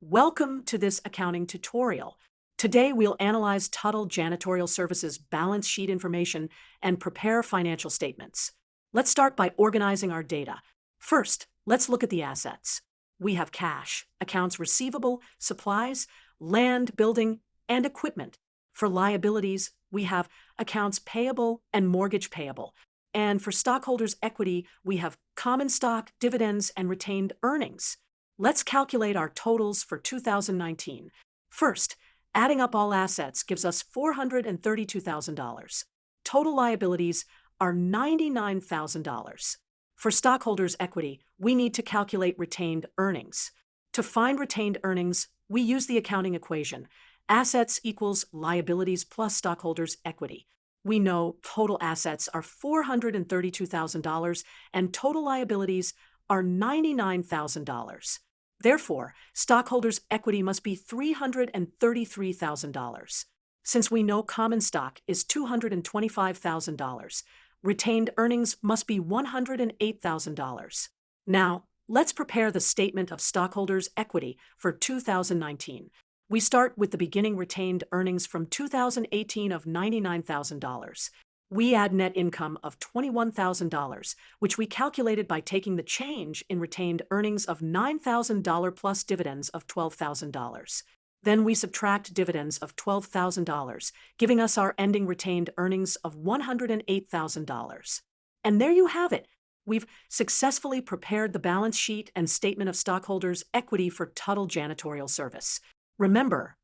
Welcome to this accounting tutorial. Today we'll analyze TUTTLE Janitorial Services balance sheet information and prepare financial statements. Let's start by organizing our data. First, let's look at the assets. We have cash, accounts receivable, supplies, land, building, and equipment. For liabilities, we have accounts payable and mortgage payable. And for stockholders' equity, we have common stock, dividends, and retained earnings. Let's calculate our totals for 2019. First, adding up all assets gives us $432,000. Total liabilities are $99,000. For stockholders' equity, we need to calculate retained earnings. To find retained earnings, we use the accounting equation. Assets equals liabilities plus stockholders' equity. We know total assets are $432,000 and total liabilities are $99,000. Therefore, stockholders' equity must be $333,000. Since we know common stock is $225,000, retained earnings must be $108,000. Now, let's prepare the statement of stockholders' equity for 2019. We start with the beginning retained earnings from 2018 of $99,000. We add net income of $21,000, which we calculated by taking the change in retained earnings of $9,000 plus dividends of $12,000. Then we subtract dividends of $12,000, giving us our ending retained earnings of $108,000. And there you have it. We've successfully prepared the balance sheet and statement of stockholders' equity for TUTTLE Janitorial Service. Remember,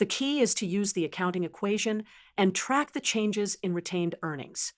the key is to use the accounting equation and track the changes in retained earnings.